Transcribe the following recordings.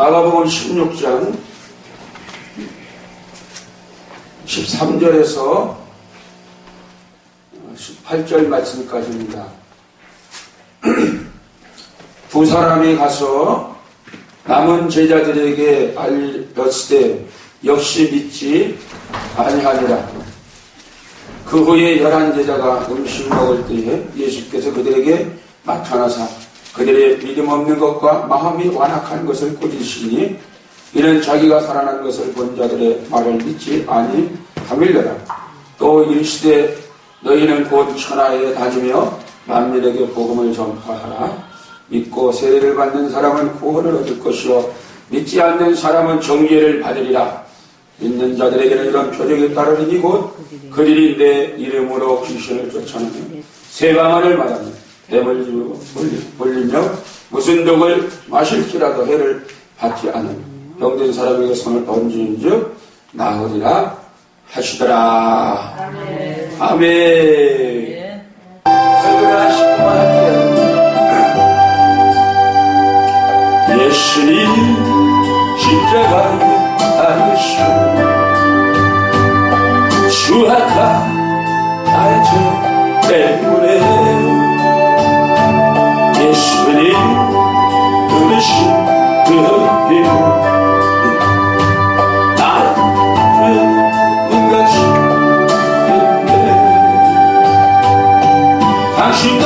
마가복음 16장 13절에서 18절 말씀까지입니다. 두 사람이 가서 남은 제자들에게 알렸으되 역시 믿지 아니하니라. 그 후에 11제자가 음식 먹을 때에 예수께서 그들에게 나타나사 그들의 믿음 없는 것과 마음이 완악한 것을 꾸짖으시니 이는 자기가 살아난 것을 본 자들의 말을 믿지 아니하밀려라. 또 이르시되 너희는 곧 천하에 다니며 만민에게 복음을 전파하라. 믿고 세례를 받는 사람은 구원을 얻을 것이요 믿지 않는 사람은 정죄를 받으리라. 믿는 자들에게는 이런 표적이 따르리니 곧 그들이 내 이름으로 귀신을 쫓아내며 새 방언을 말하며 뱀을 물리며 무슨 독을 마실지라도 해를 받지 않은 병든 사람에게 손을 던지는즉 나으리라 하시더라. 아멘. 아멘. 설교를 10분만 할게요. 예수님 십자가 안으시오 추악한 나의 죄 때문에 예수님 그리신 그 길 나를 죄는 것이 있네. 당신도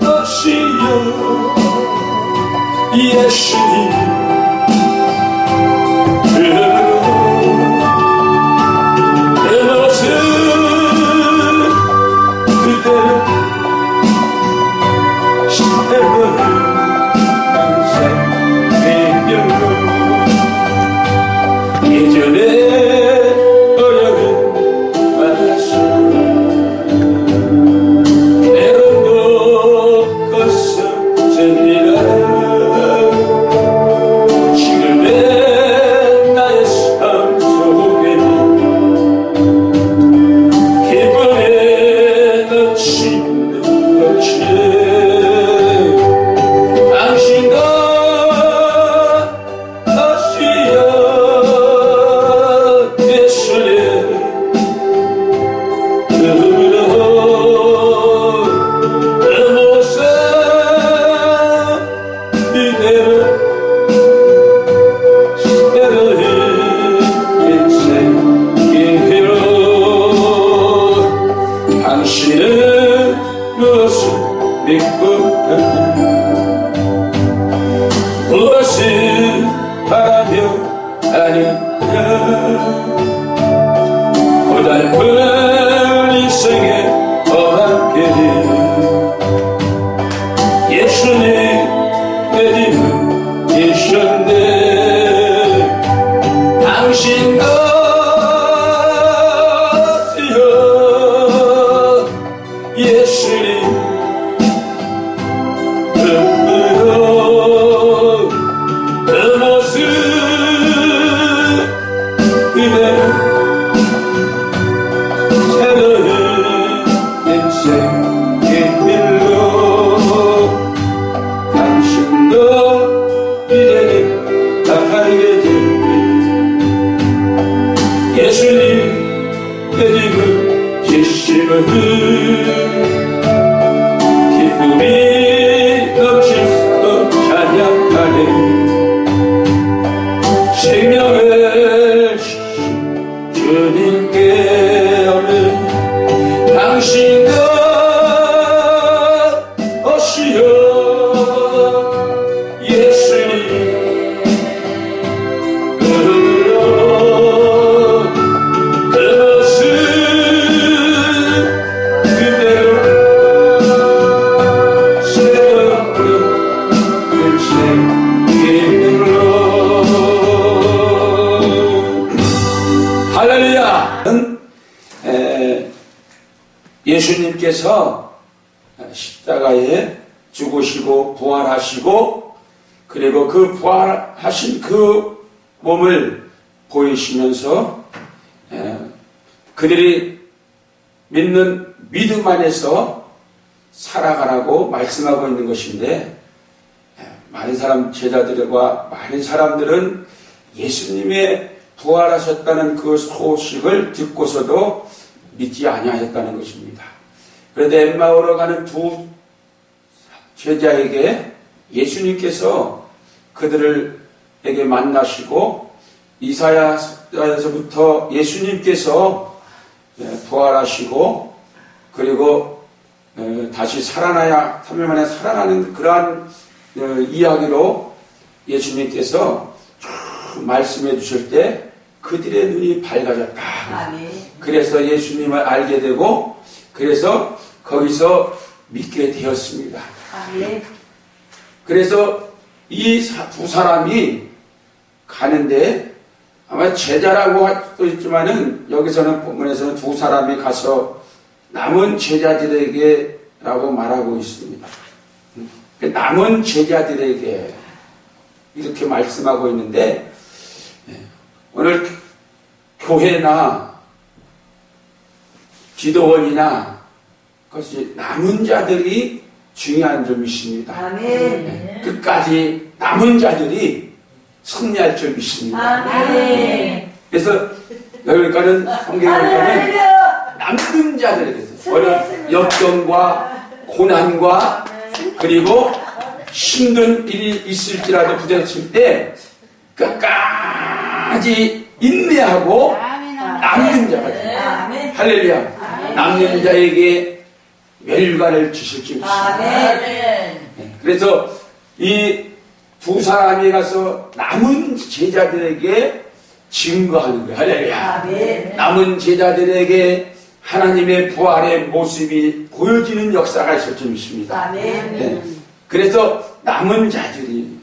없이요 예수님 무엇을 바라며 아니냐 고달픈 인생의 험한 길 예수님 내림은 계셨네. 당신도 예수님 기쁨이 넘치서 찬양하네. 생명을 주님께 얻는 당신도 오시오 예수님 예수님께서 십자가에 죽으시고 부활하시고 그리고 그 부활하신 그 몸을 보이시면서 그들이 믿는 믿음 안에서 살아가라고 말씀하고 있는 것인데 많은 사람, 제자들과 많은 사람들은 예수님의 부활하셨다는 그 소식을 듣고서도 믿지 아니하였다는 것입니다. 그런데 엠마오로 가는 두 제자에게 예수님께서 그들에게 만나시고 이사야서부터 예수님께서 부활하시고 그리고 다시 살아나야 3일 만에 살아나는 그러한 이야기로 예수님께서 말씀해 주실 때 그들의 눈이 밝아졌다. 아멘. 그래서 예수님을 알게 되고 그래서 거기서 믿게 되었습니다. 아멘. 그래서 이 두 사람이 가는데 아마 제자라고 할 수도 있지만은 여기서는 본문에서는 두 사람이 가서 남은 제자들에게 라고 말하고 있습니다. 남은 제자들에게 이렇게 말씀하고 있는데 오늘 교회나 기도원이나 그것이 남은 자들이 중요한 점이십니다. 아멘. 끝까지 남은 자들이 승리할 줄 믿습니다. 아멘. 그래서 여기까지는 성경에 보면 남는 자들에게서 어떤 역경과 고난과 그리고 힘든 일이 있을지라도 부딪힐 때 끝까지 인내하고 남는 자가 됩니다. 아멘. 할렐루야. 남는 자에게 멸관을 주실 줄 믿습니다. 아멘. 그래서 이 두 사람이 가서 남은 제자들에게 증거하는 거예요. 할렐루야. 아멘. 남은 제자들에게 하나님의 부활의 모습이 보여지는 역사가 있을 줄 믿습니다. 아멘. 그래서 남은 자들이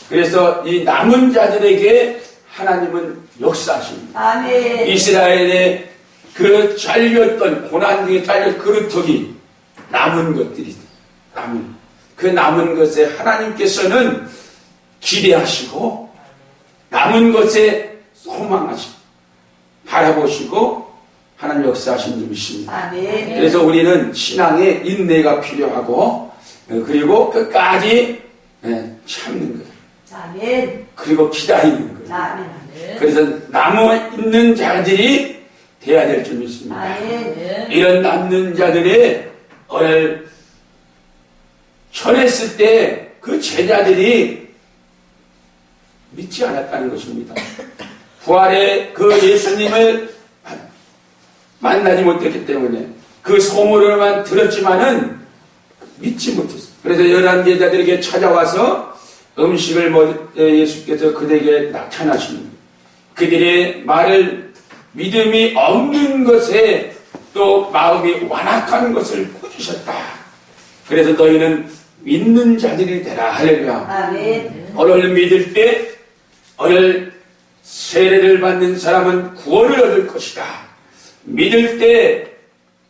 그래서 이 남은 자들에게 하나님은 역사하십니다. 아멘. 이스라엘의 그 잘렸던 고난 중에 잘렸던 그릇턱이 남은 것들이 그 남은 것에 하나님께서는 기대하시고 남은 것에 소망하시고 바라보시고 하나님 역사하신 분이십니다. 아멘. 그래서 우리는 신앙에 인내가 필요하고 그리고 끝까지 참는 거예요. 아멘. 그리고 기다리는 거예요. 아멘. 그래서 남아있는 자들이 돼야 될 줄 믿습니다. 아멘. 이런 남는 자들의 오늘 전했을 때 그 제자들이 믿지 않았다는 것입니다. 부활의 그 예수님을 만나지 못했기 때문에 그 소문으로만 들었지만은 믿지 못했어요. 그래서 11제자들에게 찾아와서 음식을 예수께서 그들에게 나타나십니다. 그들의 말을 믿음이 없는 것에 또 마음이 완악한 것을 꾸짖으셨다. 그래서 너희는 믿는 자들이 되라. 할렐루야. 아멘. 오늘 믿을 때 오늘 세례를 받는 사람은 구원을 얻을 것이다. 믿을 때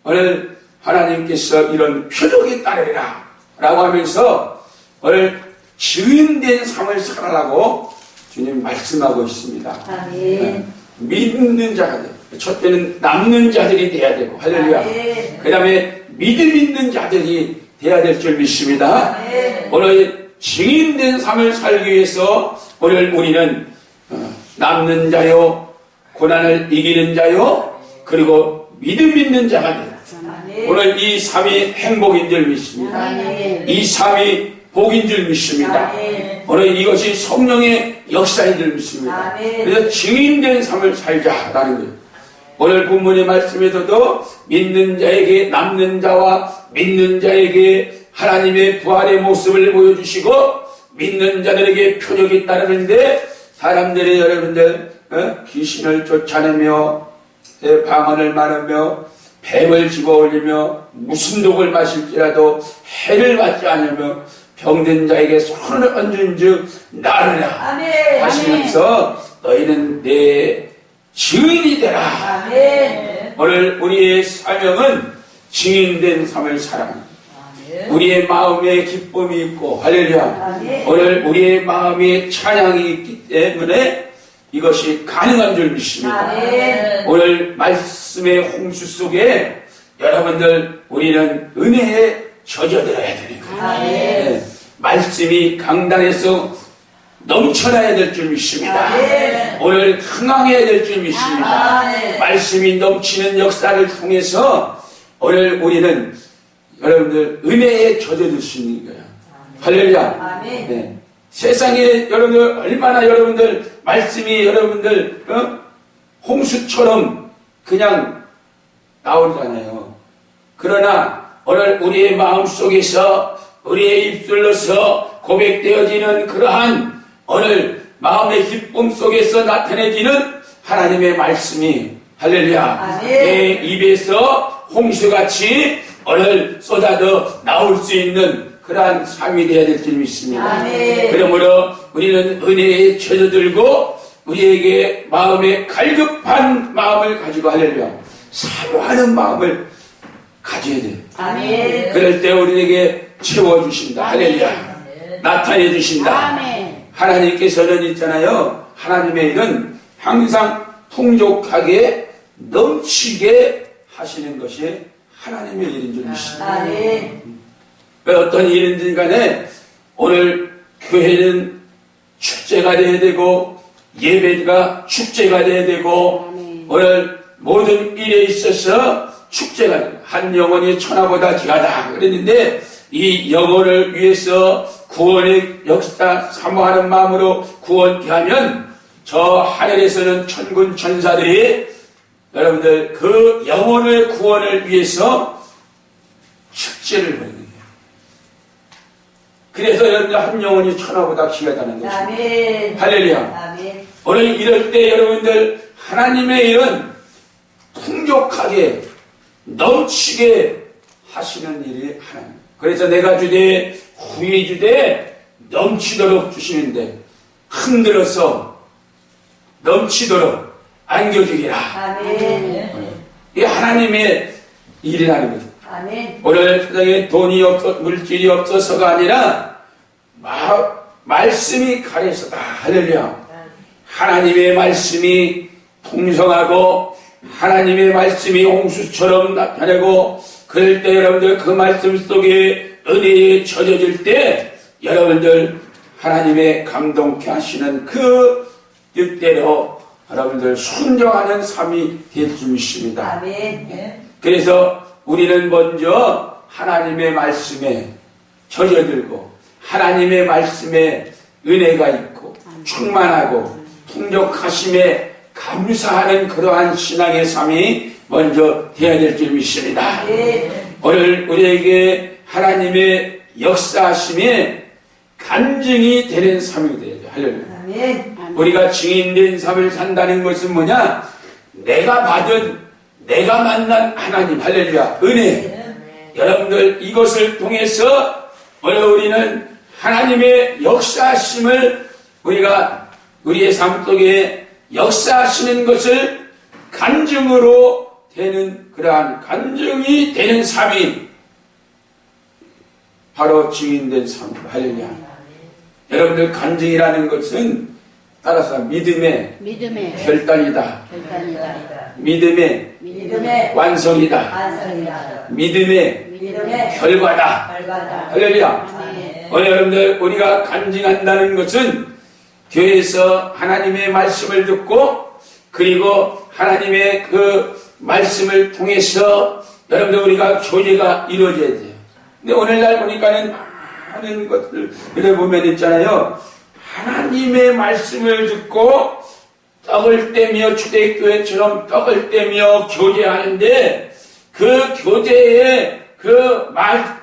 오늘 하나님께서 이런 표적이 따르리라 라고 하면서 오늘 증인된 삶을 살아라고 주님 말씀하고 있습니다. 아멘. 믿는 자들, 첫째는 남는 자들이 돼야 되고, 할렐루야. 그 다음에 믿음 있는 자들이 돼야 될 줄 믿습니다. 아멘. 오늘 증인된 삶을 살기 위해서 오늘 우리는 남는 자요, 고난을 이기는 자요, 그리고 믿음 있는 자가 돼요. 아멘. 오늘 이 삶이 행복인 줄 믿습니다. 아멘. 이 삶이 복인 줄 믿습니다. 아멘. 오늘 이것이 성령의 역사인 줄 믿습니다. 아멘. 그래서 증인된 삶을 살자라는 거예요. 오늘 본문의 말씀에서도 믿는 자에게 남는 자와 믿는 자에게 하나님의 부활의 모습을 보여주시고 믿는 자들에게 표적이 따르는데 사람들이 여러분들 귀신을 쫓아내며 방언을 말하며 뱀을 집어올리며 무슨 독을 마실지라도 해를 받지 않으며 병든 자에게 손을 얹은 즉 나으라 아멘. 하시면서 너희는 내 증인이 되라. 아멘. 오늘 우리의 사명은 증인된 삶을 살아가는 우리의 마음에 기쁨이 있고 할렐루야. 아멘. 오늘 우리의 마음에 찬양이 있기 때문에 이것이 가능한 줄 믿습니다. 아멘. 오늘 말씀의 홍수 속에 여러분들 우리는 은혜에 젖어들어야 되는 거예요. 아멘. 네. 말씀이 강단에서 넘쳐나야 될 줄 믿습니다. 아멘. 오늘 흥황해야 될 줄 믿습니다. 아멘. 말씀이 넘치는 역사를 통해서 오늘 우리는 여러분들 은혜에 젖어들 수 있는 거예요. 할렐루야. 아멘. 네. 세상에 여러분들 얼마나 여러분들 말씀이 여러분들 홍수처럼 그냥 나오잖아요. 그러나 오늘 우리의 마음속에서 우리의 입술로서 고백되어지는 그러한 오늘 마음의 기쁨 속에서 나타내지는 하나님의 말씀이 할렐루야. 아멘. 내 입에서 홍수같이 오늘 쏟아져 나올 수 있는 그러한 삶이 되어야 될 줄 믿습니다. 아멘. 그러므로 우리는 은혜에 젖어들고 우리에게 마음에 갈급한 마음을 가지고 할렐루야. 사모하는 마음을 가져야 돼요. 아멘. 그럴 때 우리에게 채워주신다. 할렐루야. 나타내 주신다. 아멘. 하나님께서는 있잖아요. 하나님의 일은 항상 풍족하게 넘치게 하시는 것이 하나님의 일인 줄 믿습니다. 아멘. 어떤 일인지 간에 오늘 교회는 축제가 돼야 되고 예배가 축제가 돼야 되고 아멘. 오늘 모든 일에 있어서 축제가 돼요. 한 영혼이 천하보다 귀하다 그랬는데 이 영혼을 위해서 구원의 역사 사모하는 마음으로 구원케 하면 저 하늘에서는 천군 천사들이 여러분들 그 영혼의 구원을 위해서 축제를 벌이는 거예요. 그래서 여러분들 한 영혼이 천하보다 귀하다는 것입니다. 아멘. 할렐루야. 아멘. 오늘 이럴 때 여러분들 하나님의 일은 풍족하게 넘치게 하시는 일이 하나님. 그래서 내가 주되 후에 주되 넘치도록 주시는데 흔들어서 넘치도록 안겨주기라. 아멘. 이게 하나님의 일이라는 거죠. 아멘. 오늘 세상에 돈이 없어 물질이 없어서가 아니라 말씀이 가려서다. 할렐루야. 하나님의 말씀이 풍성하고 하나님의 말씀이 홍수처럼 나타내고 그럴 때 여러분들 그 말씀 속에 은혜에 젖어질 때 여러분들 하나님의 감동케 하시는 그 뜻대로 여러분들 순종하는 삶이 될 줄 믿습니다. 아멘. 그래서 우리는 먼저 하나님의 말씀에 젖어들고 하나님의 말씀에 은혜가 있고 충만하고 풍족하심에 감사하는 그러한 신앙의 삶이 먼저 되어야 될 줄 믿습니다. 아멘. 오늘 우리에게 하나님의 역사하심에 간증이 되는 삶이 되어야 돼요. 할렐루야. 아멘. 우리가 증인된 삶을 산다는 것은 뭐냐? 내가 받은, 내가 만난 하나님, 할렐루야, 은혜. 여러분들 이것을 통해서 오늘 우리는 하나님의 역사하심을 우리가 우리의 삶 속에 역사하시는 것을 간증으로 되는 그러한 간증이 되는 삶이 바로 증인된 삶, 할렐루야. 여러분들 간증이라는 것은 따라서 믿음의 결단이다. 믿음의 믿음의 완성이다. 완성이다. 믿음의 믿음의 결과다. 결과다. 할렐루야. 아멘. 오늘 여러분들 우리가 간증한다는 것은 교회에서 하나님의 말씀을 듣고 그리고 하나님의 그 말씀을 통해서 여러분들 우리가 교제가 이루어져야 돼요. 근데 오늘날 보니까는 많은 것들 이래 보면 있잖아요. 하나님의 말씀을 듣고 떡을 떼며 초대교회처럼 떡을 떼며 교제하는데 그 교제의 그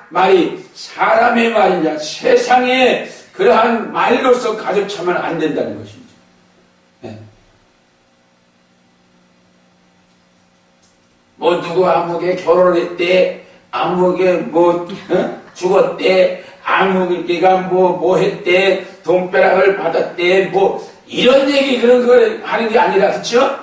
말이 사람의 말이냐 세상의 그러한 말로서 가득 차면 안 된다는 것입니다. 네. 뭐 누구 아무개 결혼했대, 아무개 뭐 죽었대, 아무개가 뭐 했대, 돈벼락을 받았대, 뭐 이런 얘기 그런 걸 하는 게 아니라 그렇죠?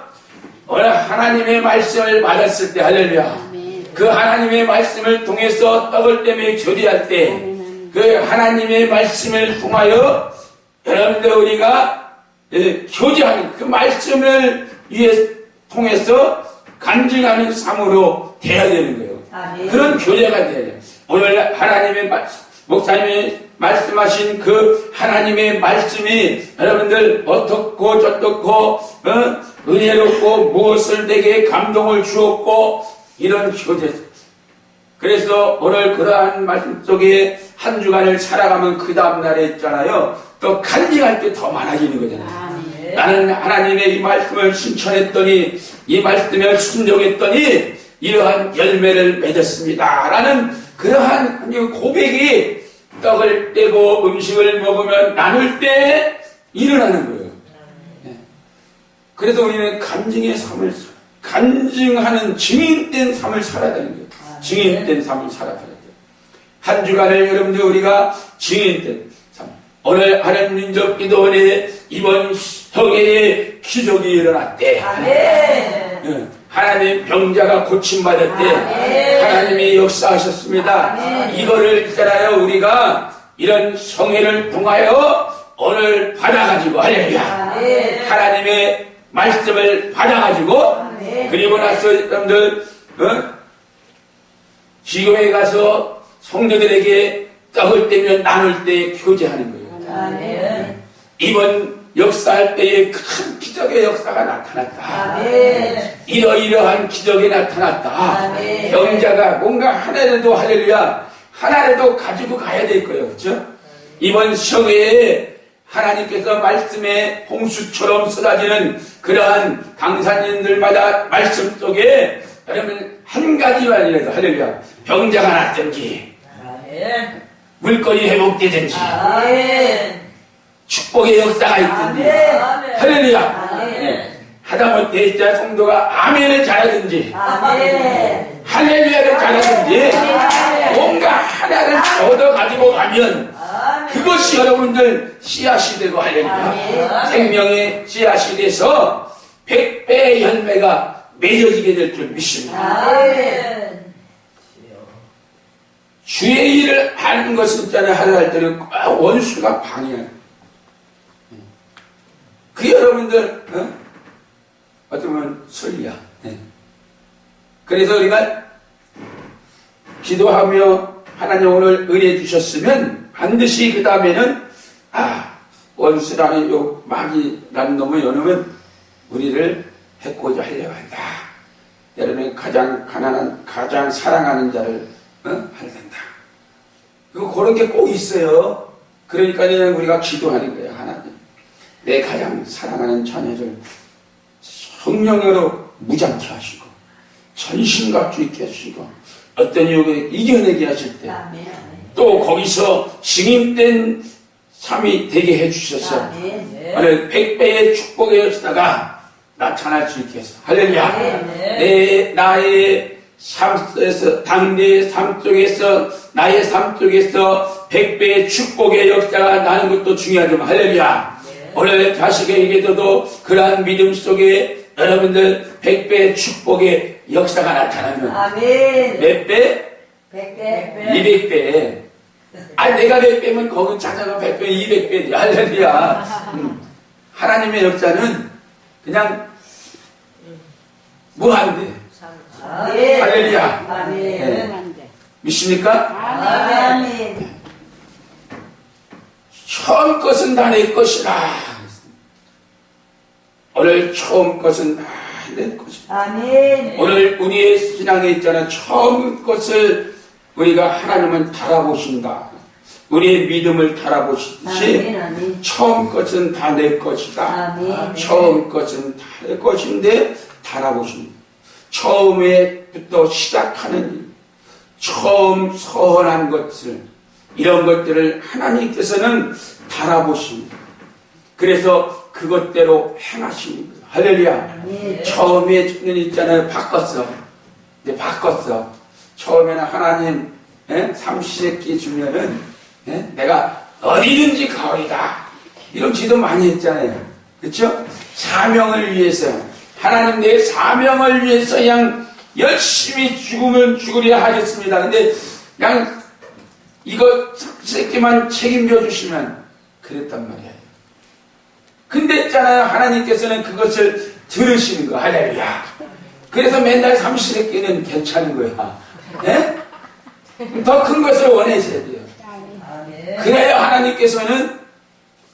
오늘 하나님의 말씀을 받았을 때 할렐루야. 그 하나님의 말씀을 통해서 떡을 떼며 교제할 때 그 하나님의 말씀을 통하여 여러분들 우리가 교제하는 그 말씀을 통해서 간증하는 삶으로 돼야 되는 거예요. 아멘. 그런 교제가 돼야 돼요. 오늘 하나님의 목사님이 말씀하신 그 하나님의 말씀이 여러분들 어떻고 저떻고 은혜롭고 무엇을 내게 감동을 주었고 이런 교제. 그래서 오늘 그러한 말씀 속에 한 주간을 살아가면 그 다음날에 있잖아요. 또 간증할 게 더 많아지는 거잖아요. 나는 하나님의 이 말씀을 신천했더니 이 말씀을 순종했더니 이러한 열매를 맺었습니다 라는 그러한 고백이 떡을 떼고 음식을 먹으면 나눌 때 일어나는 거예요. 그래서 우리는 간증의 삶을 간증하는 증인된 삶을 살아야 되는 거예요. 증인된 삶을 살아야 돼요. 한 주간을 여러분들 우리가 증인된 삶. 오늘 하나님 민족 기도원에 이번 성회에 기적이 일어났대. 아멘. 하나님 병자가 고침받았대. 하나님이 역사하셨습니다. 이거를 있잖아요. 우리가 이런 성회를 통하여 오늘 받아가지고 할렐루야. 하나님의 말씀을 받아가지고 그리고 나서 여러분들 지교에 가서 성도들에게 떡을 떼면 나눌 때 교제하는 거예요. 이번 역사할 때에 큰 기적의 역사가 나타났다. 이러이러한 기적이 나타났다. 병자가 뭔가 하나라도 할렐루야 하나라도 가지고 가야 될 거예요. 그렇죠? 이번 성회에 하나님께서 말씀의 홍수처럼 쏟아지는 그러한 강사님들마다 말씀 속에 여러분 한 가지만이라도 할렐루야 병자가 났든지 물건이 회복되든지 축복의 역사가 있든지 할렐루야 하다못해 진짜 성도가 아멘을 잘하든지 할렐루야를 잘하든지 뭔가 하나를 얻어가지고 가면 그것이 여러분들 씨앗이 되고 할렐루야 생명의 씨앗이 돼서 100배의 열매가 맺어지게 될 줄 믿습니다. 주의 일을 하는 것은 있잖아요. 하려 할 때는 원수가 방해해요. 그 여러분들 어떻게 보면 설리야. 그래서 우리가 기도하며 하나님 오늘 은혜 주셨으면 반드시 그 다음에는 원수라는 요 마귀라는 놈의 요놈은 우리를 해코지 하려고 한다. 여러분이 가장 가난한 가장 사랑하는 자를 할단다. 그런 게 꼭 있어요. 그러니까 우리가 기도하는 거예요. 하나님 내 가장 사랑하는 자녀를 성령으로 무장케 하시고 전신갑주 있게 하시고 어떤 유혹에 이겨내게 하실 때 또 거기서 증인된 삶이 되게 해주셔서 오늘 100배의 축복의 역사가 나타날 수 있게 해서 할렐루야. 나의 삶 속에서 당대의 삶 속에서 나의 삶 속에서 100배의 축복의 역사가 나는 것도 중요하지만 할렐루야. 오늘 자식에게도 그러한 믿음 속에 여러분들 100배의 축복의 역사가 나타나면 몇 배? 100배 200배. 내가 100배면 거기 자녀가 100배 200배지. 할렐루야. 하나님의 역사는 그냥 무한대. 할렐루야. 믿습니까? 처음 것은 다 내 것이다. 오늘 처음 것은 다 내 것이다. 오늘 우리의 신앙에 있잖아. 처음 것을 우리가 하나님은 달아보신다. 우리의 믿음을 달아보시듯이 처음 것은 다 내 것이다. 처음 것은 다 내 것인데 달아보신다. 처음에부터 시작하는 일, 처음 선한 것을 이런 것들을 하나님께서는 달아보십니다. 그래서 그것대로 행하십니다. 할렐루야. 처음에 주는 있잖아요. 바꿨어. 이제 바꿨어. 처음에는 하나님 삼시세끼 주면은 내가 어디든지 가오리다. 이런 기도 많이 했잖아요. 그렇죠? 사명을 위해서 하나님 내 사명을 위해서 그냥 열심히 죽으면 죽으리라 하겠습니다. 근데 그냥 이거 삼시세끼만 책임져 주시면 그랬단 말이에요. 근데 있잖아요. 하나님께서는 그것을 들으시는 거. 할렐루야. 그래서 맨날 삼시세끼는 괜찮은 거야. 더 큰 것을 원하셔야 돼요. 그래야 하나님께서는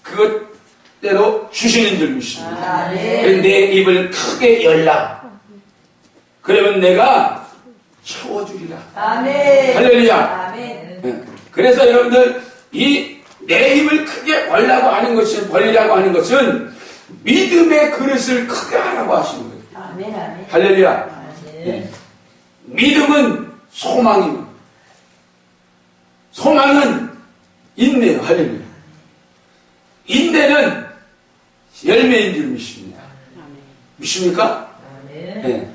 그것대로 주시는 줄 믿습니다. 내 입을 크게 열라. 그러면 내가 채워주리라. 할렐루야. 그래서 여러분들 내 입을 크게 벌리라고 하는 것은 믿음의 그릇을 크게 하라고 하시는 거예요. 할렐루야. 믿음은 소망입니다. 소망은 인내요. 할렐루야. 인내는 열매인 줄 믿습니다. 믿습니까? 네.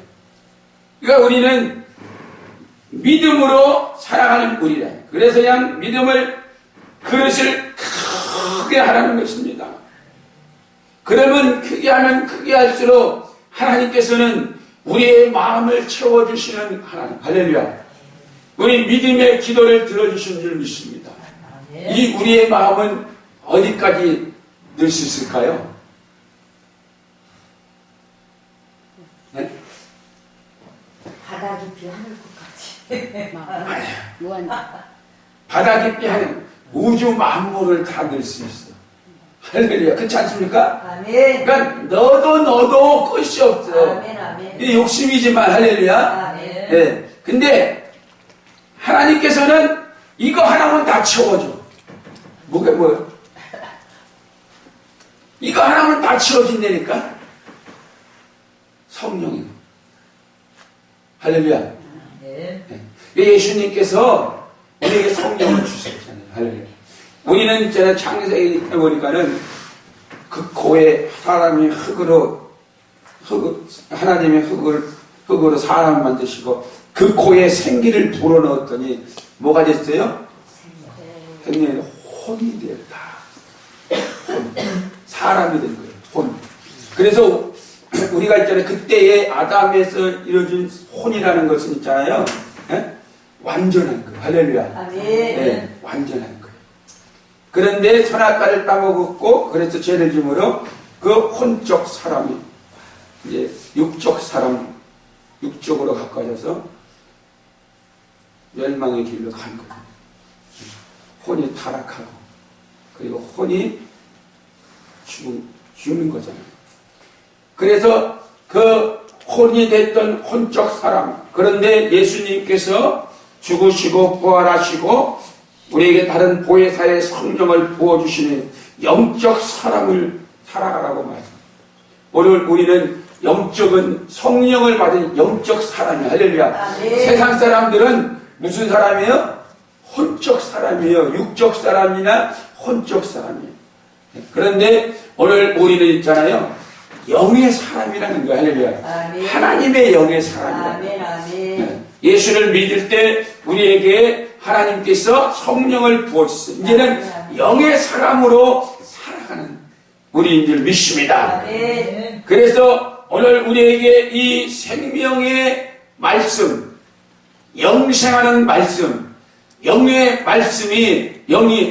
그러니까 우리는 믿음으로 살아가는 우리라. 그래서 그냥 믿음을 그릇을 크게 하라는 것입니다. 그러면 크게 하면 크게 할수록 하나님께서는 우리의 마음을 채워주시는 하나님. 할렐루야. 우리 믿음의 기도를 들어주신 줄 믿습니다. 이 우리의 마음은 어디까지 늘 수 있을까요? 네? 바다 깊이 하늘 끝까지. 바다 깊이 하는 우주 만물을 다 늘 수 있어. 할렐루야. 그렇지 않습니까? 그러니까 너도 끝이 없어. 이게 욕심이지만 할렐루야. 네. 근데 하나님께서는 이거 하나만 다 채워줘. 뭐예요? 이거 하나만 다 채워진다니까? 성령이요. 할렐루야. 네. 예수님께서 우리에게 성령을 주셨잖아요. 할렐루야. 우리는 저는 창세기 보니까는 그 고에 사람이 하나님의 흙으로 사람을 만드시고 그 고에 생기를 불어넣었더니 뭐가 됐어요? 생명이 혼이 되었다. 사람이 된 거예요. 혼. 그래서 우리가 있잖아요. 그때의 아담에서 이루어진 혼이라는 것은 있잖아요. 네? 완전한 거예요. 할렐루야. 네, 완전한 거예요. 그런데 선악과를 따먹었고 그래서 죄를 지므로 그 혼적 사람이 이제 육적으로 가까워져서 멸망의 길로 간 거예요. 혼이 타락하고 그리고 혼이 죽는 거잖아요. 그래서 그 혼이 됐던 혼적 사람, 그런데 예수님께서 죽으시고 부활하시고 우리에게 다른 보혜사의 성령을 부어주시는 영적 사람을 살아가라고 말합니다. 오늘 우리는 영적은 성령을 받은 영적 사람이에요. 할렐루야. 세상 사람들은 무슨 사람이에요? 혼적 사람이에요. 육적 사람이나 혼적 사람이에요. 그런데 오늘 우리는 있잖아요. 영의 사람이라는 거예요. 할렐루야. 하나님의 영의 사람이에요. 예수를 믿을 때 우리에게 하나님께서 성령을 부어주셨어요. 이제는 영의 사람으로 살아가는 우리인 줄 믿습니다. 그래서 오늘 우리에게 이 생명의 말씀, 영생하는 말씀, 영의 말씀이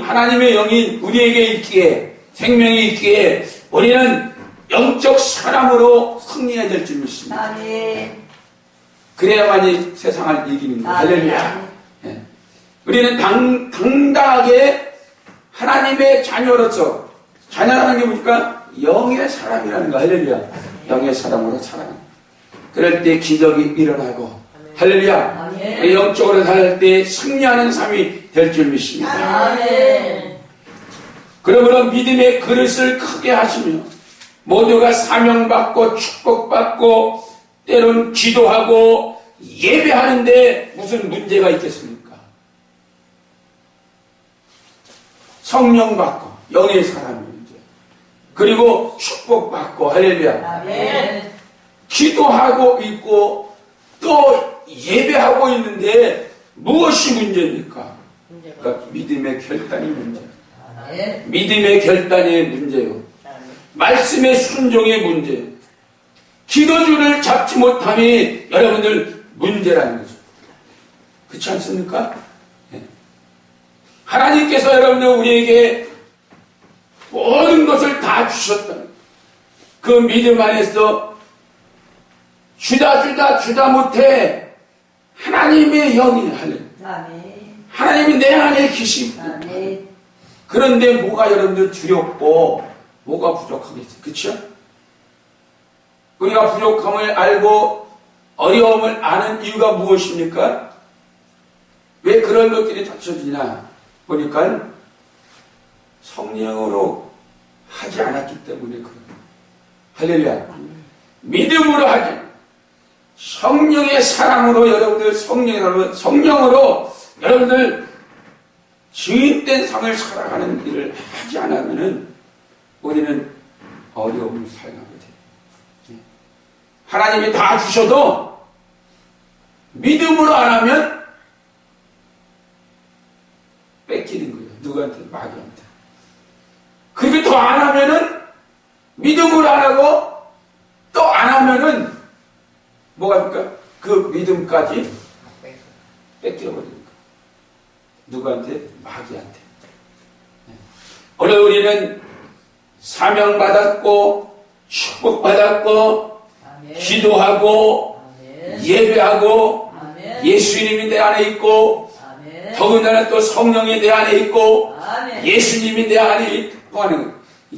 하나님의 영이 우리에게 있기에 생명이 있기에 우리는 영적 사람으로 승리해야 될 줄 믿습니다. 그래야만이 세상을 이기는 거예요. 할렐루야. 예. 우리는 당당하게 하나님의 자녀로서 자녀라는 게 뭡니까? 영의 사람이라는 거. 할렐루야. 영의 사람으로 살아가는. 그럴 때 기적이 일어나고 할렐루야. 영적으로 살 때 승리하는 삶이 될 줄 믿습니다. 그러므로 믿음의 그릇을 크게 하시며 모두가 사명받고 축복받고 때론 기도하고 예배하는데 무슨 문제가 있겠습니까? 성령 받고 영의 사람의 문제, 그리고 축복받고 할렐루야. 기도하고 있고 또 예배하고 있는데 무엇이 문제입니까? 그러니까 믿음의 결단이 문제예요. 믿음의 결단이 문제요. 말씀의 순종의 문제. 기도줄을 잡지 못함이 여러분들 문제라는 거죠. 그렇지 않습니까? 네. 하나님께서 여러분들 우리에게 모든 것을 다 주셨다. 그 믿음 안에서 주다 못해 하나님의 영이 하는 하나님이 내 안에 계시고 그런데 뭐가 여러분들 두렵고 뭐가 부족하겠어요? 그렇죠? 우리가 부족함을 알고 어려움을 아는 이유가 무엇입니까? 왜 그런 것들이 닥쳐지냐 보니까 성령으로 하지 않았기 때문에 그래요. 할렐루야. 믿음으로 하지. 성령의 사랑으로 여러분들 성령으로 여러분들 증인된 삶을 살아가는 일을 하지 않으면은 우리는 어려움을 살아가게 돼요. 하나님이 다 주셔도 믿음으로 안 하면 뺏기는 거예요. 누구한테? 마귀한테. 그리고 더 안 하면은 믿음으로 안 하고 또 안 하면은 뭐가 될까? 그 믿음까지 뺏겨버리니까. 누구한테? 마귀한테. 오늘 우리는 사명받았고 축복받았고 아멘. 기도하고 아멘. 예배하고 아멘. 예수님이 내 안에 있고 아멘. 더군다나 또 성령이 내 안에 있고 아멘. 예수님이 내 안에 있고 하는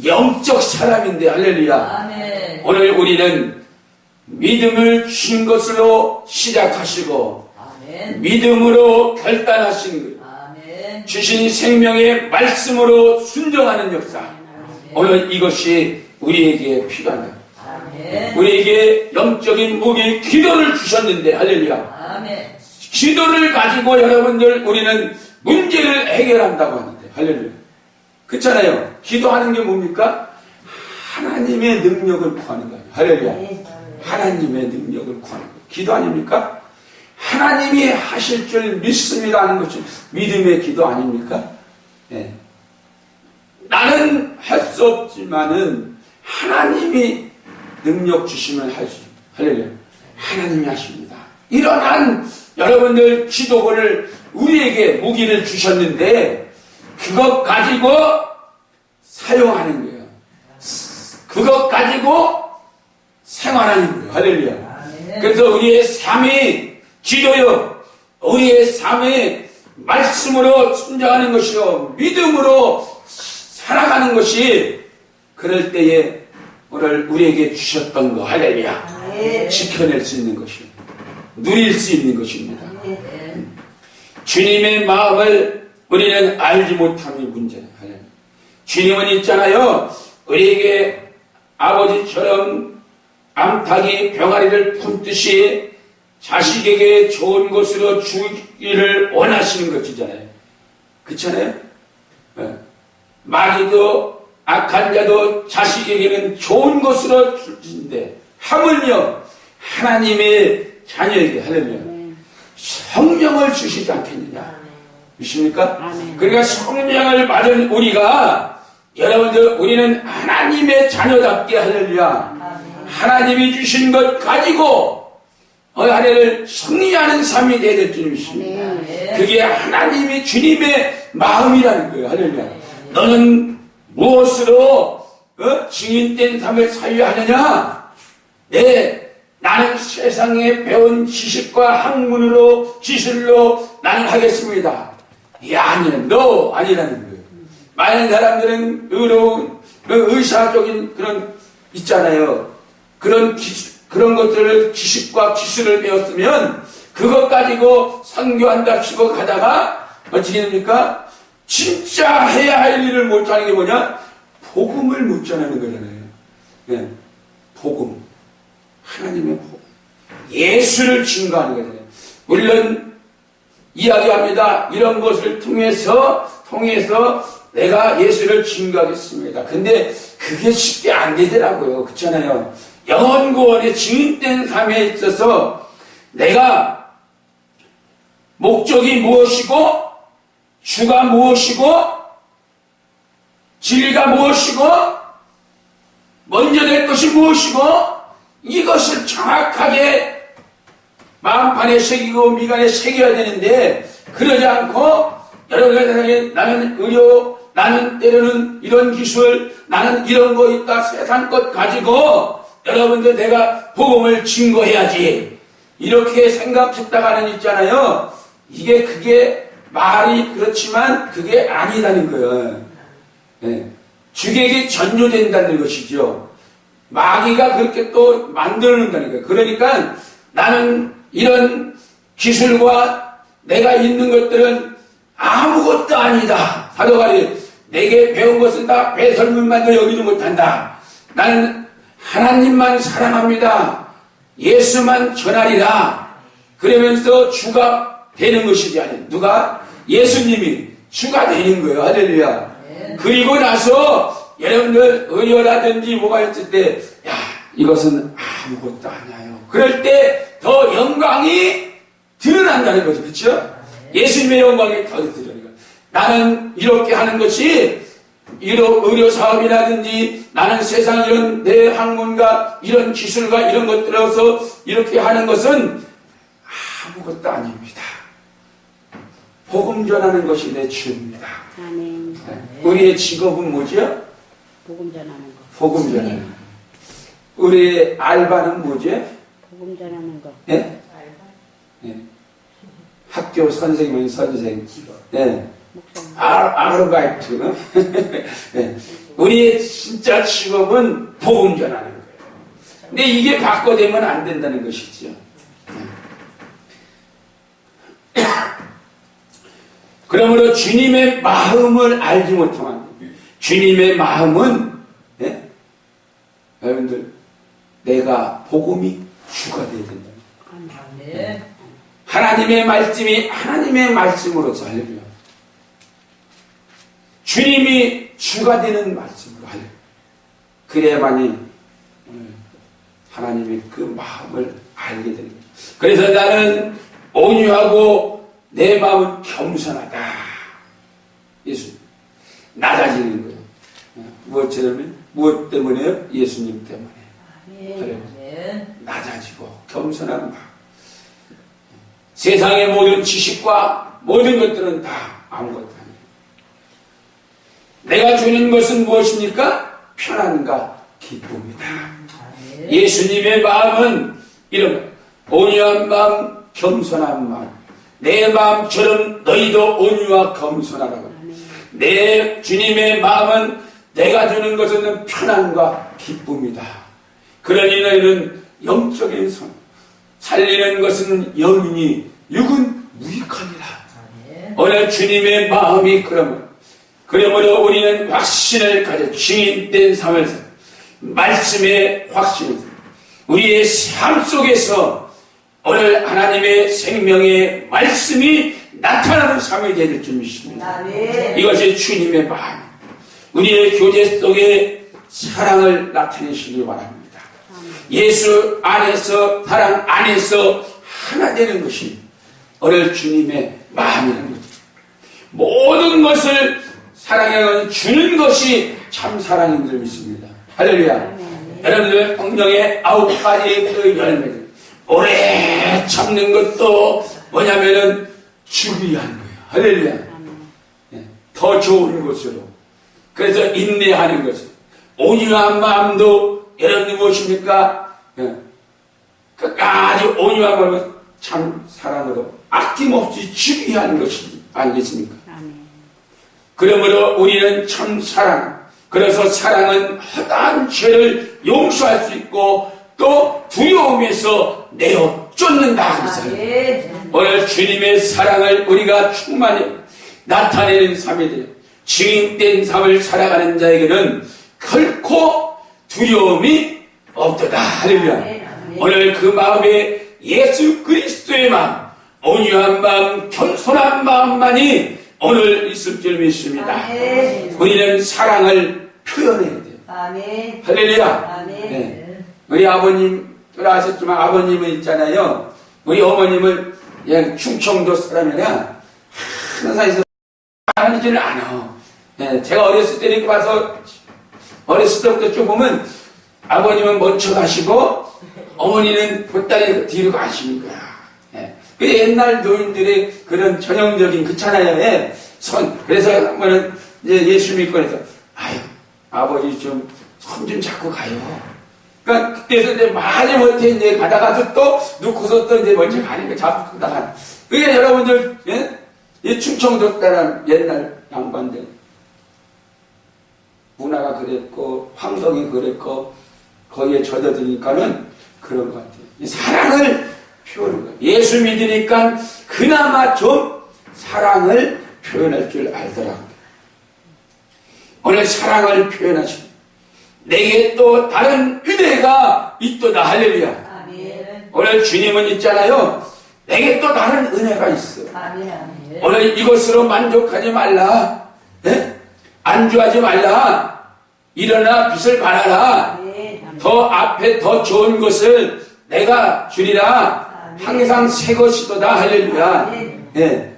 영적 사람인데 할렐루야. 아멘. 오늘 우리는 믿음을 주신 것으로 시작하시고 아멘. 믿음으로 결단하신 것, 아멘. 주신 생명의 말씀으로 순종하는 역사. 오늘 이것이 우리에게 필요하다. 아멘. 우리에게 영적인 무기 기도를 주셨는데 할렐루야. 아멘. 기도를 가지고 여러분들 우리는 문제를 해결한다고 하는데 할렐루야. 그렇잖아요. 기도하는 게 뭡니까? 하나님의 능력을 구하는 거예요. 할렐루야. 하나님의 능력을 구하는 거예요. 기도 아닙니까? 하나님이 하실 줄 믿습니다 하는 것이 믿음의 기도 아닙니까? 예. 나는 할 수 없지만은 하나님이 능력 주시면 할 수, 할렐루야. 하나님이 하십니다. 이러한 여러분들 기도를 우리에게 무기를 주셨는데 그것 가지고 사용하는 거예요. 그것 가지고 생활하는 거예요. 할렐루야. 아멘. 그래서 우리의 삶이 기도요. 우리의 삶이 말씀으로 순종하는 것이요. 믿음으로 살아가는 것이 그럴 때에 오늘 우리에게 주셨던 거 할렐루야. 아멘. 지켜낼 수 있는 것이요. 누릴 수 있는 것입니다. 아멘. 주님의 마음을 우리는 알지 못함이 문제예요. 주님은 있잖아요. 우리에게 아버지처럼 암탉이 병아리를 품듯이 자식에게 좋은 것으로 주기를 원하시는 것이잖아요. 그렇잖아요? 마귀도 악한 자도 자식에게는 좋은 것으로 주는데 하물며 하나님의 자녀에게 하려면 성령을 주시지 않겠느냐. 믿습니까? 아멘. 그러니까 성령을 받은 우리가 여러분들 우리는 하나님의 자녀답게 할렐루야. 하나님이 주신 것 가지고 하나님을 승리하는 삶이 되어야 될 줄 믿습니다. 아멘. 그게 하나님이 주님의 마음이라는 거예요. 할렐루야. 너는 무엇으로 증인된 삶을 살려 하느냐? 나는 세상에 배운 지식과 학문으로 기술로 나는 하겠습니다. 아니야, 너 아니라는 거예요. 많은 사람들은 의로운 의사적인 그런 있잖아요. 그런 것들을 지식과 기술을 배웠으면 그것 가지고 선교한답시고 가다가 어떻게 됩니까? 진짜 해야 할 일을 못하는 게 뭐냐? 복음을 못 전하는 거잖아요. 네. 복음. 하나님의 복음. 예수를 증거하는 거잖아요. 물론 이야기합니다. 이런 것을 통해서 내가 예수를 증거하겠습니다. 근데 그게 쉽게 안 되더라고요. 그렇잖아요. 영원구원의 증인된 삶에 있어서 내가 목적이 무엇이고 주가 무엇이고 진리가 무엇이고 먼저 될 것이 무엇이고 이것을 정확하게 마음판에 새기고 미간에 새겨야 되는데 그러지 않고 여러분의 세상에 나는 의료, 나는 때로는 이런 기술, 나는 이런 거 있다 세상 것 가지고 여러분들 내가 복음을 증거해야지 이렇게 생각했다가는 있잖아요. 그게 말이 그렇지만 그게 아니라는 거예요. 예, 주객이 전요된다는 것이죠. 마귀가 그렇게 또 만들어낸다는 거예요. 그러니까 나는 이런 기술과 내가 있는 것들은 아무것도 아니다. 사도가리 내게 배운 것은 다 배설물만도 여기지 못한다. 나는 하나님만 사랑합니다. 예수만 전하리라. 그러면서 주가 되는 것이지 아니 누가? 예수님이 주가 되는 거예요. 할렐루야. 그리고 나서 여러분들 의료라든지 뭐가 있을 때 야 이것은 아무것도 아니에요. 그럴 때 더 영광이 드러난다는 거죠. 그렇죠? 예수님의 영광이 더 드러나니까 나는 이렇게 하는 것이 의료 사업이라든지 나는 세상 이런 내 학문과 이런 기술과 이런 것들로서 이렇게 하는 것은 아무것도 아닙니다. 복음 전하는 것이 내 취입니다. 아멘. 우리의 직업은 뭐죠? 복음 전하는 거. 복음 전하는 거. 우리의 알바는 뭐죠? 복음 전하는 거. 예? 예. 학교 선생님은 선생. 예. 아르바이트. 예. 우리의 진짜 직업은 복음 전하는 거예요. 근데 이게 바꿔되면 안 된다는 것이죠. 그러므로 주님의 마음을 알지 못하면 주님의 마음은 예? 여러분들 내가 복음이 주가 되어야 된다. 아멘. 하나님의 말씀이 하나님의 말씀으로서 할렐루야. 주님이 주가 되는 말씀으로 할렐루야. 그래야만이 하나님의 그 마음을 알게 되는 거예요. 그래서 나는 온유하고 내 마음은 겸손하다. 예수 낮아지는 거예요. 무엇 때문에요? 예수님 때문에. 아멘. 낮아지고 겸손한 마음. 세상의 모든 지식과 모든 것들은 다 아무것도 아니에요. 내가 주는 것은 무엇입니까? 편안과 기쁨이다. 아멘. 예수님의 마음은 이런 온유한 마음, 겸손한 마음. 내 마음처럼 너희도 온유와 겸손하라고. 내 주님의 마음은 내가 주는 것은 편안과 기쁨이다. 그러니 너희는 영적인 손, 살리는 것은 영이니 육은 무익하니라. 오늘 주님의 마음이 그러므로 우리는 확신을 가져 증인된 삶을 살 말씀의 확신을 우리의 삶 속에서 오늘 하나님의 생명의 말씀이 나타나는 삶이 될 줄 믿습니다. 이것이 주님의 마음. 우리의 교제 속에 사랑을 나타내시길 바랍니다. 예수 안에서 사랑 안에서 하나 되는 것이 오늘 주님의 마음이라는 거죠. 모든 것을 사랑하는 주는 것이 참 사랑인 줄 믿습니다. 할렐루야. 여러분들 성경의 9가지의 그 열매들 오래 참는 것도 뭐냐면은 주기 위한 거예요. 할렐루야. 예, 더 좋은 것으로. 그래서 인내하는 것을. 온유한 마음도 여러분이 무엇입니까? 예, 끝까지 온유한 마음은 참 사랑으로 아낌없이 주기 위한 것이 아니겠습니까? 그러므로 우리는 참 사랑. 그래서 사랑은 허다한 죄를 용서할 수 있고 또 두려움에서 내어 쫓는다. 오늘 주님의 사랑을 우리가 충만히 나타내는 삶이 되어 증인된 삶을 살아가는 자에게는 결코 두려움이 없도다. 할렐루야. 오늘 그 마음에 예수 그리스도의 마음, 온유한 마음, 겸손한 마음만이 오늘 있을 줄 믿습니다. 우리는 사랑을 표현해야 돼요. 아멘. 할렐루야. 아멘. 네. 우리 아버님 돌아가셨지만 아버님은 있잖아요. 우리 어머님을 그냥 충청도 사람이라 항상 하지를 않아. 네. 제가 어렸을 때 이렇게 봐서 어렸을 때부터 쭉 보면 아버님은 먼저 가시고 어머니는 보따리 뒤로 가시는 거야. 예. 그 옛날 노인들의 그런 전형적인 그렇잖아요. 예. 그래서 한 번은 이제 예수 믿고 해서 아유 아버지 좀 손 좀 잡고 가요. 그러니까 그때서 이제 말을 못해 이제 가다가도 또 놓고서 또 이제 먼저 가는 거 잡고 가다가 그게 여러분들 예? 이 충청도 사람 옛날 양반들 문화가 그랬고 환경이 그랬고 거기에 젖어드니까는 그런 것 같아요. 이 사랑을 표현하는 거예요. 예수 믿으니까 그나마 좀 사랑을 표현할 줄 알더라고요. 오늘 사랑을 표현하시고 내게 또 다른 은혜가 있도다. 할렐루야. 아멘. 오늘 주님은 있잖아요. 내게 또 다른 은혜가 있어. 아멘. 아멘. 오늘 이것으로 만족하지 말라. 예? 안주하지 말라. 일어나 빛을 발하라. 아멘. 더 앞에 더 좋은 것을 내가 주리라. 항상 새 것이도다. 할렐루야. 예.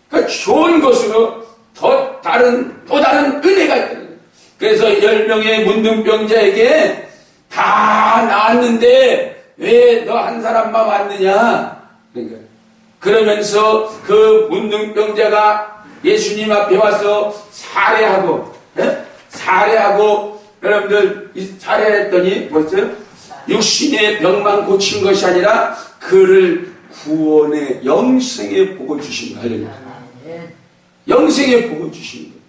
그러니까 좋은 것으로 또 다른 은혜가 있다. 그래서 10명의 문둥병자에게 다 나았는데 왜 너 한 사람만 왔느냐? 그러니까 그러면서 그 문둥병자가 예수님 앞에 와서 살해하고 여러분들 살해했더니 뭐였어요? 육신의 병만 고친 것이 아니라 그를 구원의 영생의 복을 주신 거예요. 할렐루야. 아멘. 영생의 복을 주신 거예요.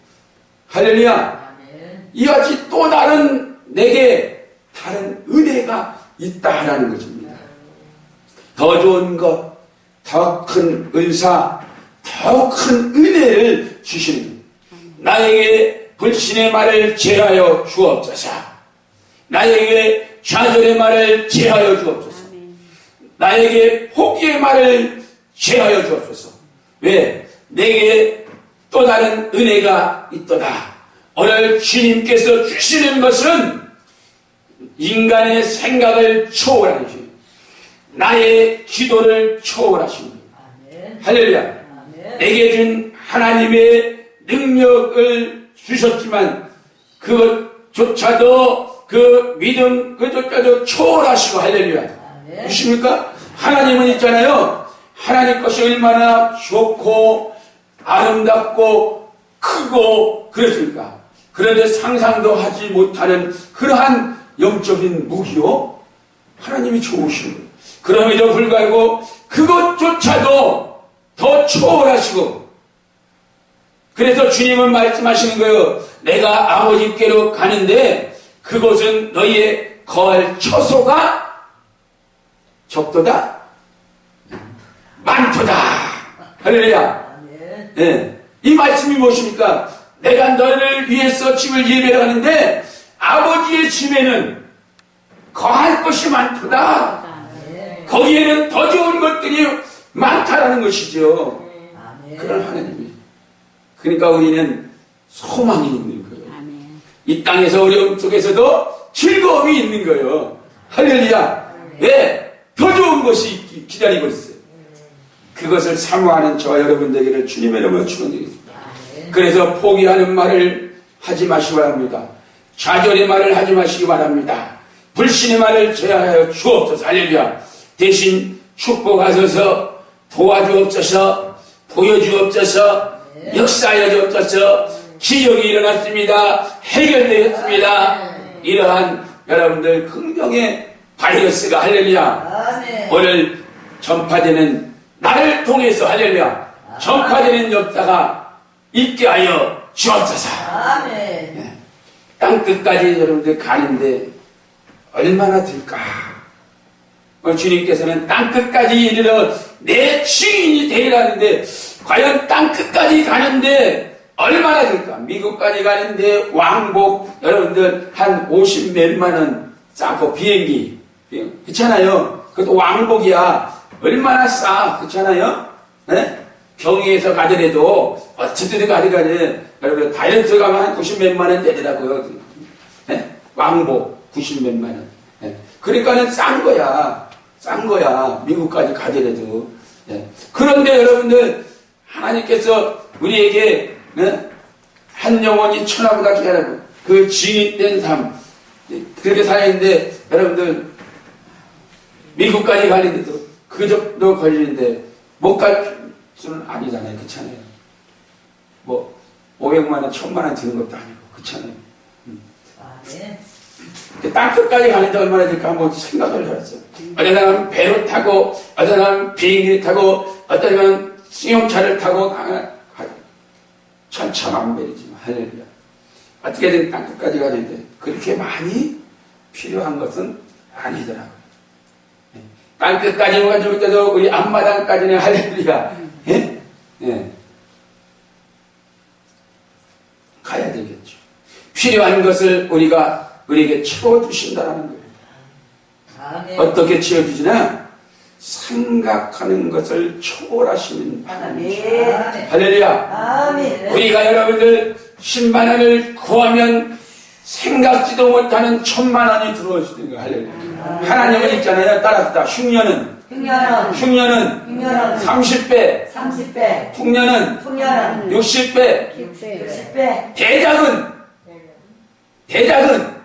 할렐루야. 아멘. 이같이 또 다른 내게 다른 은혜가 있다라는 것입니다. 더 좋은 것, 더 큰 은사, 더 큰 은혜를 주시는 것. 나에게 불신의 말을 제하여 주옵소서. 나에게 좌절의 말을 제하여 주옵소서. 나에게 포기의 말을 제하여 주옵소서. 왜? 내게 또 다른 은혜가 있도다. 오늘 주님께서 주시는 것은 인간의 생각을 초월하는 주님, 나의 기도를 초월하신 분. 할렐루야. 아멘. 내게 준 하나님의 능력을 주셨지만 그것조차도 그 믿음 그것조차도 초월하시고. 할렐루야. 아멘. 보십니까? 하나님은 있잖아요. 하나님 것이 얼마나 좋고 아름답고 크고 그렇습니까? 그런데 상상도 하지 못하는 그러한 영적인 무기요. 하나님이 좋으신 거예요. 그럼에도 불구하고 그것조차도 더 초월하시고, 그래서 주님은 말씀하시는 거예요. 내가 아버지께로 가는데 그곳은 너희의 거할 처소가 적도다, 많도다. 할렐루야. 아멘. 예. 이 말씀이 무엇입니까? 내가 너희를 위해서 집을 예배하는데 아버지의 집에는 거할 것이 많도다. 아멘. 거기에는 더 좋은 것들이 많다라는 것이죠. 아멘. 그런 하나님이. 그러니까 우리는 소망이 있는 거예요. 아멘. 이 땅에서 어려움 속에서도 즐거움이 있는 거예요. 할렐루야. 왜? 더 좋은 것이 기다리고 있어요. 그것을 사모하는 저와 여러분들에게 주님의 이름으로 축원드리겠습니다. 아멘. 그래서 포기하는 말을 하지 마시기 바랍니다. 좌절의 말을 하지 마시기 바랍니다. 불신의 말을 제하여 주옵소서. 할렐루야. 대신 축복하셔서 도와주옵소서, 보여주옵소서, 역사하여 주옵소서. 기적이 일어났습니다. 해결되었습니다. 이러한 여러분들 긍정의 바이러스가, 할렐루야, 아멘. 오늘 전파되는 나를 통해서, 할렐루야, 전파되는 역사가 있게 하여 주옵소서. 아멘. 땅끝까지 여러분들 가는데 얼마나 들까? 주님께서는 땅끝까지 이르러 내 증인이 되리라는데 과연 땅끝까지 가는데 얼마나 들까? 미국까지 가는데 왕복 여러분들 한 50 몇만 원 싸고 비행기 그렇잖아요. 그것도 왕복이야. 얼마나 싸. 그렇잖아요. 네? 경유해서 가더라도 어쨌든 가더라도 여러분 다이어트 가면 한 90 몇만 원 되더라고요. 네? 왕복 90 몇만 원. 네? 그러니까는 싼 거야. 싼 거야. 미국까지 가더라도. 네? 그런데 여러분들 하나님께서 우리에게 네? 한 영혼이 천하보다 귀하라고 그 증인된 삶 그렇게 살아있는데 여러분들 미국까지 가는데도 그 정도 걸리는데 못 갈 수는 아니잖아요. 그렇잖아요. 뭐 500만 원, 1000만 원 드는 것도 아니고 그렇잖아요. 아멘. 땅끝까지 가는데 얼마나 될까 한번 생각을 해봤어요. 어떤 사람은 배로 타고 어떤 사람은 비행기를 타고 어떤 사람은 승용차를 타고 천차만별이지만 할렐루야. 어떻게든 땅끝까지 가는데 그렇게 많이 필요한 것은 아니더라고요. 땅끝까지 가지고 있어도 우리 앞마당까지는 할렐루야. 예? 예. 가야 되겠죠. 필요한 것을 우리에게 채워주신다는 거예요. 아멘. 어떻게 채워주시나? 생각하는 것을 초월하시는 하나님. 아멘. 할렐루야. 아멘. 우리가 여러분들 10만 원을 구하면 생각지도 못하는 1000만 원이 들어올 수도 있는 거예요. 할렐루야. 하나님은 있잖아요. 따라서 흉년은 흉년은 30배, 30배, 풍년은 풍년은 60배, 60배, 대작은 대작은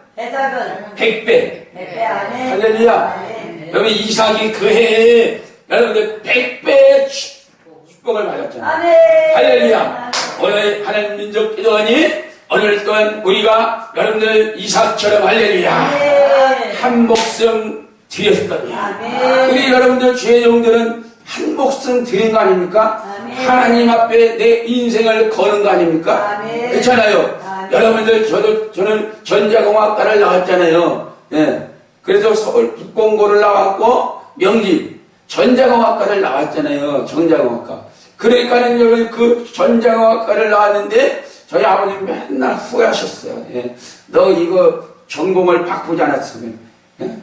100배. 100배 안에. 할렐루야. 여러분 이삭이 그 해에 여러분들 100배의 축복을 받았잖아요. 아멘. 할렐루야. 오늘 하나님 민족 기도하니 오늘 또한 우리가 여러분들 이삭처럼 할렐루야. 아멘. 한 목숨 드렸더니 아멘. 우리 여러분들 주의 종들은 한 목숨 드린 거 아닙니까? 아멘. 하나님 앞에 내 인생을 거는 거 아닙니까? 아멘. 그렇잖아요. 아멘. 여러분들 저는 전자공학과를 나왔잖아요. 예. 그래서 서울 북공고를 나왔고 명지 전자공학과를 나왔잖아요. 전자공학과. 그러니까는 여러분 그 전자공학과를 나왔는데 저희 아버님 맨날 후회하셨어요. 예. 너 이거 전공을 바꾸지 않았으면 예?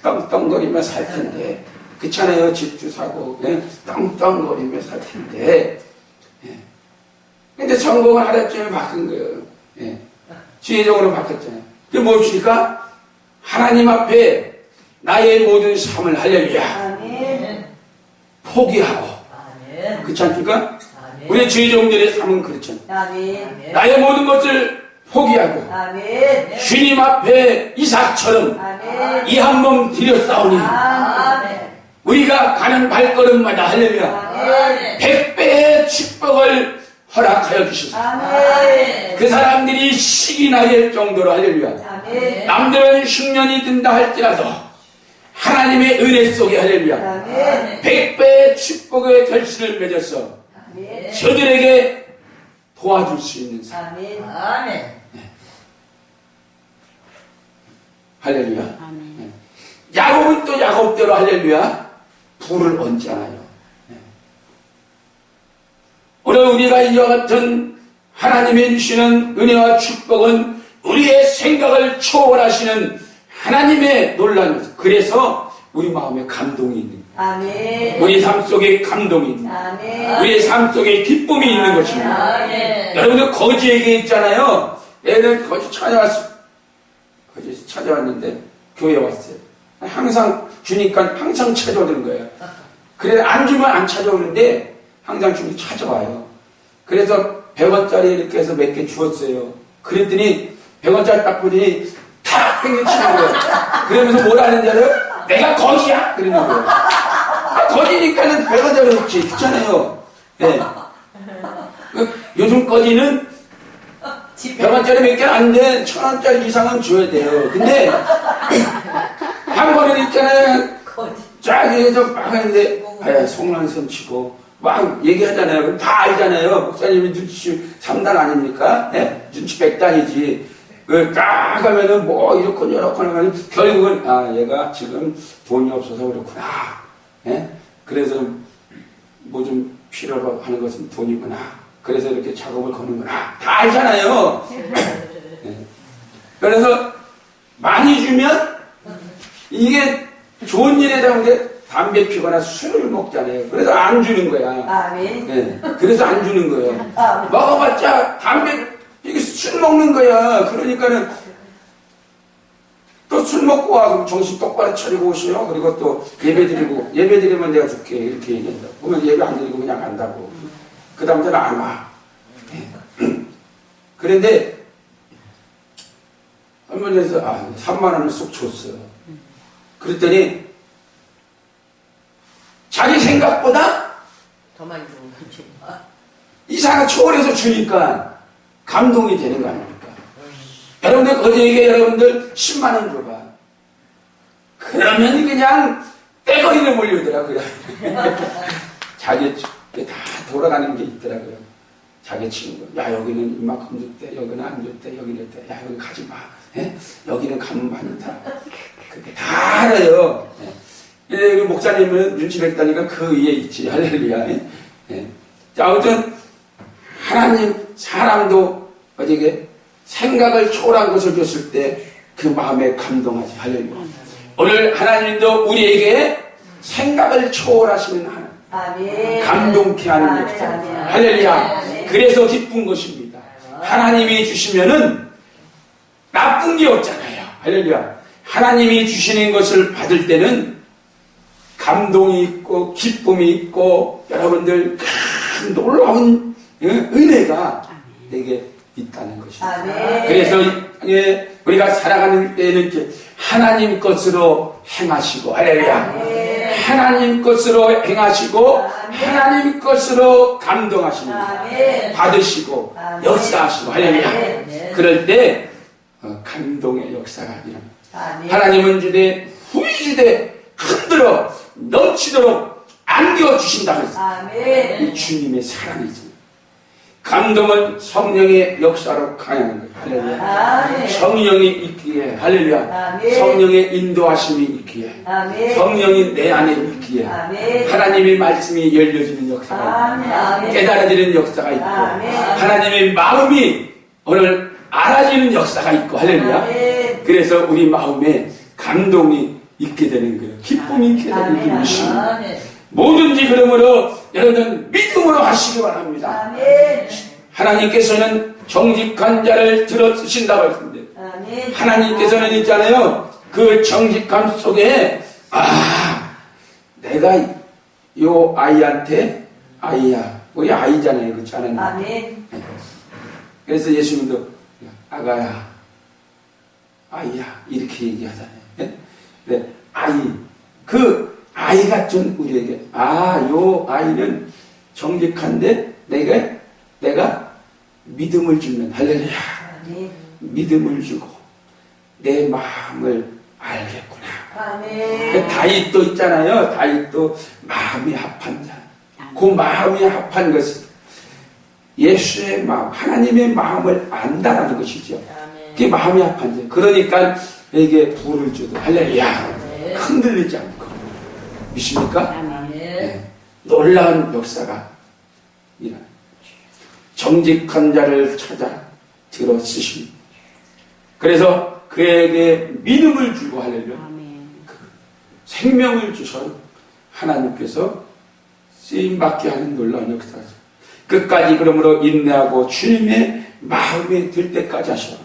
떵떵거리며 살 텐데. 그렇잖아요. 집도 사고 예? 떵떵거리며 살 텐데. 예. 근데 전공을 하루쯤에 바꾼 거예요. 예. 지혜적으로 바꿨잖아요. 그게 무엇입니까? 하나님 앞에 나의 모든 삶을 할렐루야 아멘. 포기하고. 아멘. 그렇지 않습니까? 아멘. 우리 주의종들의 삶은 그렇잖아요. 아멘. 나의 모든 것을 포기하고 아멘. 주님 앞에 이삭처럼 아멘. 이 한 몸 드렸사오니 아멘. 우리가 가는 발걸음마다 할렐루야 아멘. 100배의 축복을 허락하여 주시소. 아멘. 그 사람들이 식이 나될 정도로 할렐루야. 아멘. 남들은 흉년이 든다 할지라도 하나님의 은혜 속에 할렐루야 아멘. 100배의 축복의 결실을 맺어서 아멘. 저들에게 도와줄 수 있는 사람. 아멘. 아멘. 할렐루야. 아멘. 야곱은 또 야곱대로 할렐루야 불을 얹잖아요. 오늘 우리가 이와 같은 하나님이 주시는 은혜와 축복은 우리의 생각을 초월하시는 하나님의 놀라운, 그래서 우리 마음에 감동이 있는 거예요. 아멘. 우리 삶 속에 감동이 있는 거예요. 아멘. 우리의 삶 속에 기쁨이 있는 것입니다. 아멘. 여러분들 거지에게 있잖아요. 애들 거지 찾아왔는데 교회에 왔어요. 항상 주니까 항상 찾아오는 거예요. 그래 안 주면 안 찾아오는데 항상 주면 찾아와요. 그래서 100원짜리 이렇게 해서 몇 개 주었어요. 그랬더니 100원짜리 딱 보더니 탁 땡겨치는 거예요. 그러면서 뭐라 하는지 알아요? 내가 거지야! 그러는 거예요. 거지니까는 100원짜리 없지. 그렇잖아요. 네. 요즘 거지는 100원짜리 몇 개는 안 돼. 1000원짜리 이상은 줘야 돼요. 근데 한 번은 있잖아요. 쫙 얘기해서 막 하는데 속란섬 치고 막 얘기하잖아요. 그럼 다 알잖아요. 목사님이 눈치 3단 아닙니까? 네? 눈치 100단이지. 딱 하면은 뭐 이렇거나 저렇거나 하면 결국은 얘가 지금 돈이 없어서 그렇구나. 네? 그래서 뭐 좀 필요로 하는 것은 돈이구나. 그래서 이렇게 작업을 거는구나. 다 알잖아요. 네. 그래서 많이 주면 이게 좋은 일에 대한 담배 피거나 술을 먹잖아요. 그래서 안 주는 거야. 아멘. 네. 그래서 안 주는 거예요. 먹어봤자 담배, 이게 술 먹는 거야. 그러니까는 또 술 먹고 와. 그럼 정신 똑바로 차리고 오시오. 그리고 또 예배 드리고, 예배 드리면 내가 줄게. 이렇게 얘기한다. 보면 예배 안 드리고 그냥 간다고. 그 다음부터는 안 와. 그런데 할머니에서 3만 원을 쏙 줬어요. 그랬더니 자기 생각보다 더 많이 주는 거지. 이상한 초월해서 주니까 감동이 되는 거 아닙니까? 여러분들 거기에게 여러분들 10만 원 줘봐. 그러면 그냥 떼거리를 몰려오더라고요. 자기 다 돌아가는 게 있더라고요. 자기 친구, 야 여기는 이만큼 줬대, 여기는 안 줬대, 여기는 줬대, 야 여기 가지 마, 예? 여기는 가면 많다. 그게 다 알아요. 예. 목사님은 눈치 뱉다니까 그 위에 있지. 할렐루야. 예. 자, 아무튼 하나님 사람도 어디게 생각을 초월한 것을 줬을 때 그 마음에 감동하지. 할렐루야. 오늘 하나님도 우리에게 생각을 초월하시는 하나님, 아멘. 감동케 하는 아멘. 역사. 아멘. 할렐루야. 아멘. 그래서 기쁜 것입니다. 하나님이 주시면은 나쁜 게 없잖아요. 할렐루야. 하나님이 주시는 것을 받을 때는 감동이 있고 기쁨이 있고 여러분들 큰 놀라운 은혜가 내게 있다는 것입니다. 아멘. 그래서 우리가 살아가는 때는 이렇게 하나님 것으로 행하시고, 할렐루야. 아멘. 하나님 것으로 행하시고, 아멘. 하나님 것으로 감동하십니다. 아멘. 받으시고, 아멘. 역사하시고, 할렐루야. 아멘. 그럴 때 감동의 역사가 일어납니다. 아멘. 하나님은 주되 후이 주되 흔들어 넘치도록 안겨 주신다고 했어요. 아멘. 이 주님의 사랑이죠. 감동은 성령의 역사로 강하는 거예요. 할렐루야. 아멘. 성령이 있기에, 할렐루야. 아멘. 성령의 인도하심이 있기에, 아멘. 성령이 내 안에 있기에, 아멘. 하나님의 말씀이 열려지는 역사가 아멘. 있고, 아멘. 깨달아지는 역사가 있고, 아멘. 하나님의 마음이 오늘 알아지는 역사가 있고, 할렐루야. 아멘. 그래서 우리 마음에 감동이 있게 되는 거예요. 기쁨이 있게 되는 것입니다. 아멘. 뭐든지 그러므로 여러분 믿음으로 하시기 바랍니다. 아멘. 하나님께서는 정직한 자를 들어주신다고 했는데, 아멘. 하나님께서는 있잖아요, 그 정직함 속에 내가 요 아이한테, 아이야, 우리 아이잖아요, 그렇지 않아요? 아멘. 그래서 예수님도 아가야, 아이야, 이렇게 얘기하잖아요. 네? 네, 아이, 그 아이가 좀 우리에게, 요 아이는 정직한데 내가 믿음을 주면, 할렐루야, 아멘. 믿음을 주고 내 마음을 알겠구나. 아멘. 다윗도 있잖아요. 다윗도 마음이 합한 자. 그 마음이 합한 것은 예수의 마음, 하나님의 마음을 안다라는 것이죠. 아멘. 그게 마음이 합한 자. 그러니까 내게 부를 주도, 할렐루야, 네. 흔들리지 않고. 믿습니까? 아멘. 네. 놀라운 역사가 일어나. 정직한 자를 찾아 들어 쓰십니다. 그래서 그에게 믿음을 주고, 할렐루야, 아멘. 생명을 주셔 하나님께서 쓰임받게 하는 놀라운 역사죠. 끝까지 그러므로 인내하고 주님의 마음에 들 때까지 하셔.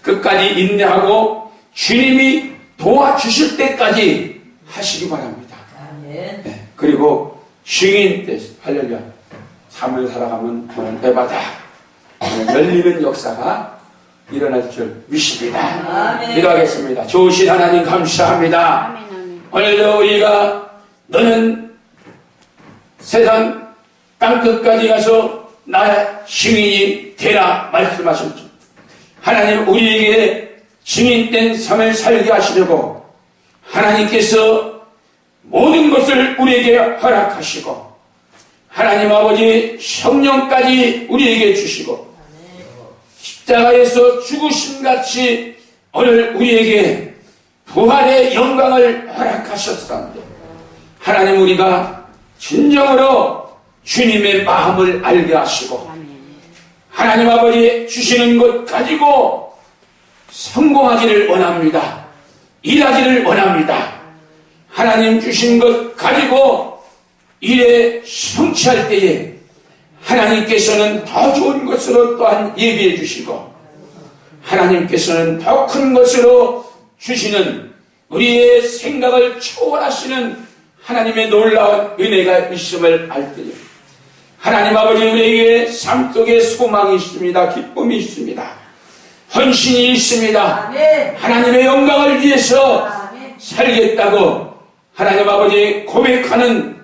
끝까지 인내하고 주님이 도와주실 때까지 하시기 바랍니다. 아멘. 네. 그리고 증인 때, 할렐루야, 삶을 살아가면 오늘 에바다, 열리는 역사가 일어날 줄 믿습니다. 아멘. 기도하겠습니다. 좋으신 하나님 감사합니다. 아멘. 아멘. 오늘도 우리가 너는 세상 땅끝까지 가서 나의 증인이 되라 말씀하셨죠. 하나님, 우리에게 증인된 삶을 살게 하시려고 하나님께서 모든 것을 우리에게 허락하시고, 하나님 아버지 성령까지 우리에게 주시고, 십자가에서 죽으심같이 오늘 우리에게 부활의 영광을 허락하셨사옵니다. 하나님, 우리가 진정으로 주님의 마음을 알게 하시고, 아멘. 하나님 아버지 주시는 것 가지고 성공하기를 원합니다. 일하기를 원합니다. 하나님 주신 것 가지고 일에 성취할 때에 하나님께서는 더 좋은 것으로 또한 예비해 주시고, 하나님께서는 더 큰 것으로 주시는, 우리의 생각을 초월하시는 하나님의 놀라운 은혜가 있음을 알 때에 하나님 아버지, 우리에게 삶 속에 소망이 있습니다. 기쁨이 있습니다. 헌신이 있습니다. 아멘. 하나님의 영광을 위해서 아멘. 살겠다고 하나님 아버지 고백하는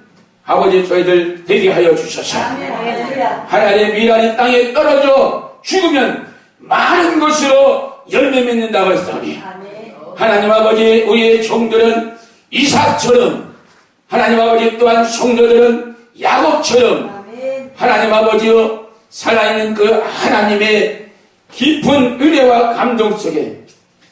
아버지 저희들 되게 하여 주셔서, 아멘. 할렐루야. 하나님의 미란이 땅에 떨어져 죽으면 많은 것으로 열매 맺는다고 했사오니, 아멘. 하나님 아버지 우리의 종들은 이삭처럼, 하나님 아버지 또한 성도들은 야곱처럼 아멘. 하나님 아버지여 살아있는 그 하나님의 깊은 은혜와 감동 속에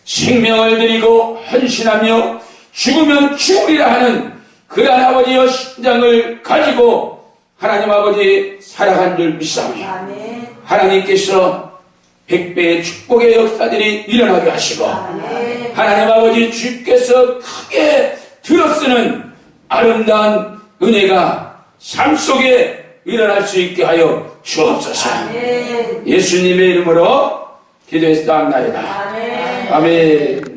생명을 드리고 헌신하며 죽으면 죽으리라 하는 그러한 아버지의 심장을 가지고 하나님 아버지 살아간 줄 믿사오며 아멘. 하나님께서 백배의 축복의 역사들이 일어나게 하시고 아멘. 하나님 아버지 주께서 크게 들어쓰는 아름다운 은혜가 삶 속에 일어날 수 있게 하여 주옵소서. 아멘. 예수님의 이름으로 기도했사옵나이다. 아멘. 아멘.